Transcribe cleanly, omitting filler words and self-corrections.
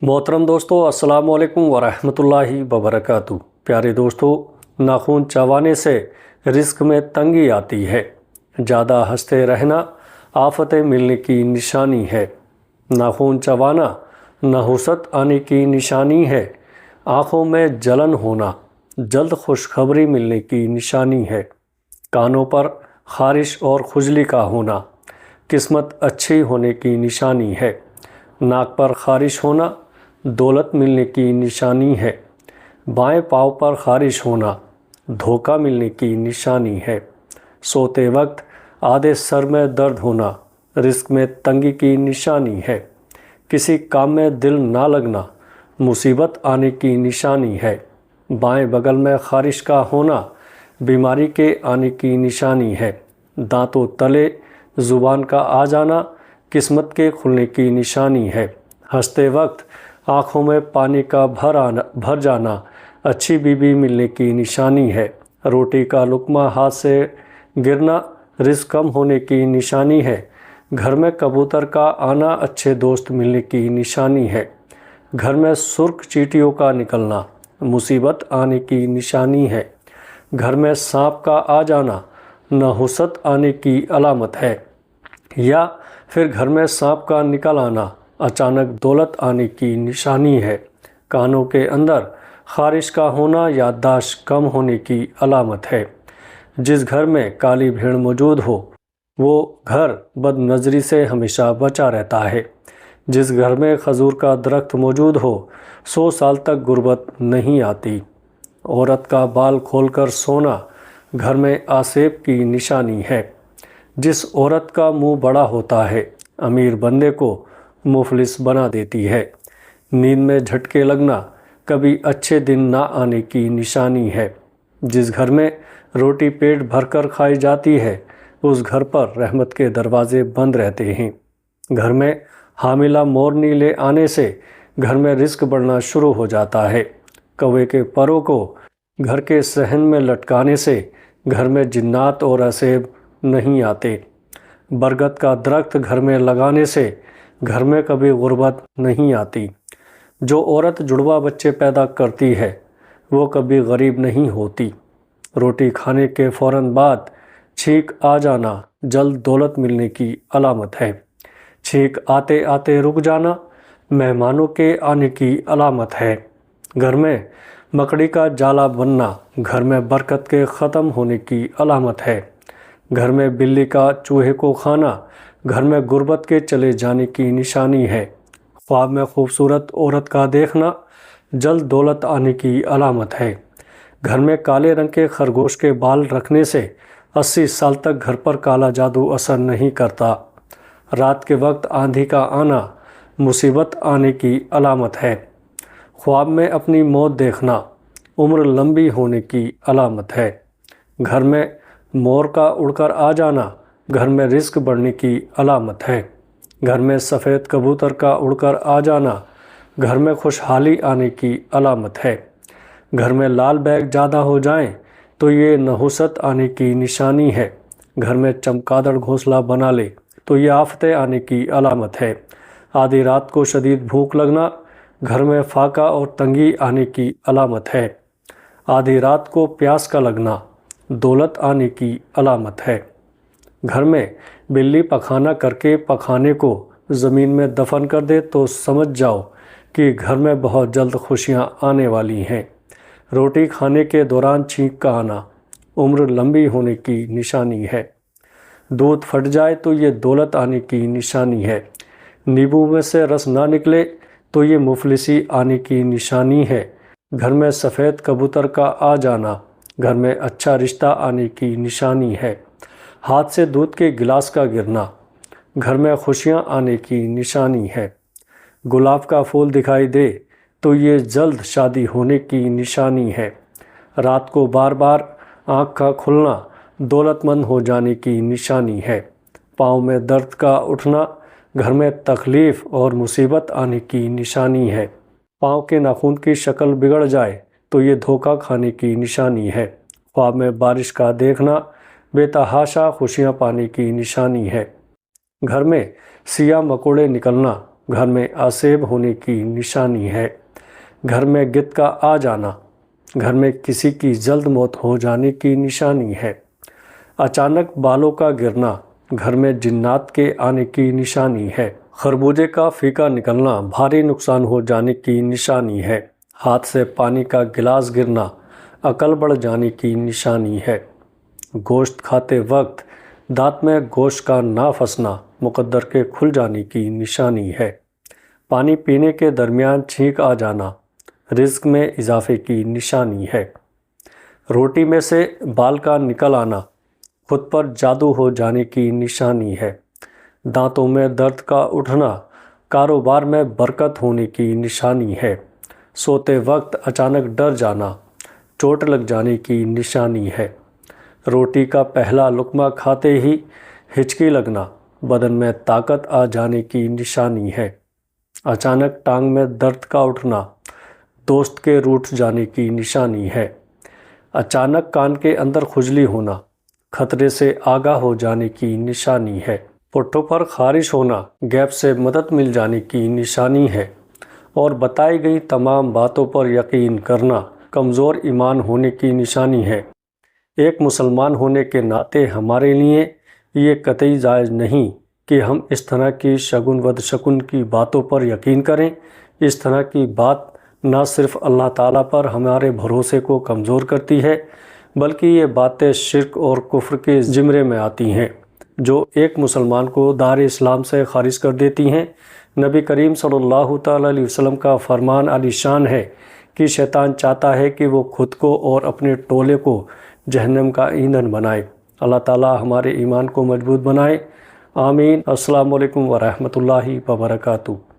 محترم دوستو، السلام علیکم ورحمۃ اللہ وبرکاتہ۔ پیارے دوستو، ناخن چبانے سے رزق میں تنگی آتی ہے۔ زیادہ ہنستے رہنا آفتیں ملنے کی نشانی ہے۔ ناخن چبانا نحوست آنے کی نشانی ہے۔ آنکھوں میں جلن ہونا جلد خوشخبری ملنے کی نشانی ہے۔ کانوں پر خارش اور خجلی کا ہونا قسمت اچھی ہونے کی نشانی ہے۔ ناک پر خارش ہونا دولت ملنے کی نشانی ہے۔ بائیں پاؤں پر خارش ہونا دھوکہ ملنے کی نشانی ہے۔ سوتے وقت آدھے سر میں درد ہونا رزق میں تنگی کی نشانی ہے۔ کسی کام میں دل نہ لگنا مصیبت آنے کی نشانی ہے۔ بائیں بغل میں خارش کا ہونا بیماری کے آنے کی نشانی ہے۔ دانتوں تلے زبان کا آ جانا قسمت کے کھلنے کی نشانی ہے۔ ہنستے وقت آنکھوں میں پانی کا بھر جانا اچھی بیوی ملنے کی نشانی ہے۔ روٹی کا لقمہ ہاتھ سے گرنا رزق کم ہونے کی نشانی ہے۔ گھر میں کبوتر کا آنا اچھے دوست ملنے کی نشانی ہے۔ گھر میں سرخ چیٹیوں کا نکلنا مصیبت آنے کی نشانی ہے۔ گھر میں سانپ کا آ جانا نحوست آنے کی علامت ہے، یا پھر گھر میں سانپ کا نکل آنا اچانک دولت آنے کی نشانی ہے۔ کانوں کے اندر خارش کا ہونا یادداشت کم ہونے کی علامت ہے۔ جس گھر میں کالی بھیڑ موجود ہو وہ گھر بد نظری سے ہمیشہ بچا رہتا ہے۔ جس گھر میں کھجور کا درخت موجود ہو 100 سال تک غربت نہیں آتی۔ عورت کا بال کھول کر سونا گھر میں آسیب کی نشانی ہے۔ جس عورت کا منہ بڑا ہوتا ہے امیر بندے کو مفلس بنا دیتی ہے۔ نیند میں جھٹکے لگنا کبھی اچھے دن نہ آنے کی نشانی ہے۔ جس گھر میں روٹی پیٹ بھر کر کھائی جاتی ہے اس گھر پر رحمت کے دروازے بند رہتے ہیں۔ گھر میں حاملہ مورنی لے آنے سے گھر میں رزق بڑھنا شروع ہو جاتا ہے۔ کوے کے پروں کو گھر کے صحن میں لٹکانے سے گھر میں جنات اور عصیب نہیں آتے۔ برگد کا درخت گھر میں لگانے سے گھر میں کبھی غربت نہیں آتی۔ جو عورت جڑواں بچے پیدا کرتی ہے وہ کبھی غریب نہیں ہوتی۔ روٹی کھانے کے فوراً بعد چھینک آ جانا جلد دولت ملنے کی علامت ہے۔ چھینک آتے آتے رک جانا مہمانوں کے آنے کی علامت ہے۔ گھر میں مکڑی کا جالا بننا گھر میں برکت کے ختم ہونے کی علامت ہے۔ گھر میں بلی کا چوہے کو کھانا گھر میں غربت کے چلے جانے کی نشانی ہے۔ خواب میں خوبصورت عورت کا دیکھنا جلد دولت آنے کی علامت ہے۔ گھر میں کالے رنگ کے خرگوش کے بال رکھنے سے 80 سال تک گھر پر کالا جادو اثر نہیں کرتا۔ رات کے وقت آندھی کا آنا مصیبت آنے کی علامت ہے۔ خواب میں اپنی موت دیکھنا عمر لمبی ہونے کی علامت ہے۔ گھر میں مور کا اڑ کر آ جانا گھر میں رزق بڑھنے کی علامت ہے۔ گھر میں سفید کبوتر کا اڑ کر آ جانا گھر میں خوشحالی آنے کی علامت ہے۔ گھر میں لال بیگ زیادہ ہو جائیں تو یہ نحوست آنے کی نشانی ہے۔ گھر میں چمگادڑ گھونسلہ بنا لے تو یہ آفتیں آنے کی علامت ہے۔ آدھی رات کو شدید بھوک لگنا گھر میں فاقہ اور تنگی آنے کی علامت ہے۔ آدھی رات کو پیاس کا لگنا دولت آنے کی علامت ہے۔ گھر میں بلی پخانہ کر کے پخانے کو زمین میں دفن کر دے تو سمجھ جاؤ کہ گھر میں بہت جلد خوشیاں آنے والی ہیں۔ روٹی کھانے کے دوران چھینک کا آنا عمر لمبی ہونے کی نشانی ہے۔ دودھ پھٹ جائے تو یہ دولت آنے کی نشانی ہے۔ نیبو میں سے رس نہ نکلے تو یہ مفلسی آنے کی نشانی ہے۔ گھر میں سفید کبوتر کا آ جانا گھر میں اچھا رشتہ آنے کی نشانی ہے۔ ہاتھ سے دودھ کے گلاس کا گرنا گھر میں خوشیاں آنے کی نشانی ہے۔ گلاب کا پھول دکھائی دے تو یہ جلد شادی ہونے کی نشانی ہے۔ رات کو بار بار آنکھ کا کھلنا دولت مند ہو جانے کی نشانی ہے۔ پاؤں میں درد کا اٹھنا گھر میں تکلیف اور مصیبت آنے کی نشانی ہے۔ پاؤں کے ناخن کی شکل بگڑ جائے تو یہ دھوکہ کھانے کی نشانی ہے۔ خواب میں بارش کا دیکھنا بے تحاشا خوشیاں پانے کی نشانی ہے۔ گھر میں سیاہ مکوڑے نکلنا گھر میں آسیب ہونے کی نشانی ہے۔ گھر میں گدھ کا آ جانا گھر میں کسی کی جلد موت ہو جانے کی نشانی ہے۔ اچانک بالوں کا گرنا گھر میں جنات کے آنے کی نشانی ہے۔ خربوزے کا پھیکا نکلنا بھاری نقصان ہو جانے کی نشانی ہے۔ ہاتھ سے پانی کا گلاس گرنا عقل بڑھ جانے کی نشانی ہے۔ گوشت کھاتے وقت دانت میں گوشت کا نہ پھنسنا مقدر کے کھل جانے کی نشانی ہے۔ پانی پینے کے درمیان چھینک آ جانا رزق میں اضافے کی نشانی ہے۔ روٹی میں سے بال کا نکل آنا خود پر جادو ہو جانے کی نشانی ہے۔ دانتوں میں درد کا اٹھنا کاروبار میں برکت ہونے کی نشانی ہے۔ سوتے وقت اچانک ڈر جانا چوٹ لگ جانے کی نشانی ہے۔ روٹی کا پہلا لقمہ کھاتے ہی ہچکی لگنا بدن میں طاقت آ جانے کی نشانی ہے۔ اچانک ٹانگ میں درد کا اٹھنا دوست کے روٹھ جانے کی نشانی ہے۔ اچانک کان کے اندر کھجلی ہونا خطرے سے آگاہ ہو جانے کی نشانی ہے۔ پٹھوں پر خارش ہونا گیپ سے مدد مل جانے کی نشانی ہے۔ اور بتائی گئی تمام باتوں پر یقین کرنا کمزور ایمان ہونے کی نشانی ہے۔ ایک مسلمان ہونے کے ناطے ہمارے لیے یہ قطعی جائز نہیں کہ ہم اس طرح کی شگن ود شگن کی باتوں پر یقین کریں۔ اس طرح کی بات نہ صرف اللہ تعالیٰ پر ہمارے بھروسے کو کمزور کرتی ہے بلکہ یہ باتیں شرک اور کفر کے زمرے میں آتی ہیں جو ایک مسلمان کو دار اسلام سے خارج کر دیتی ہیں۔ نبی کریم صلی اللہ تعالیٰ علیہ وسلم کا فرمان عالی شان ہے کہ شیطان چاہتا ہے کہ وہ خود کو اور اپنے ٹولے کو جہنم کا ایندھن بنائے۔ اللہ تعالیٰ ہمارے ایمان کو مضبوط بنائے، آمین۔ السلام علیکم ورحمۃ اللہ وبرکاتہ۔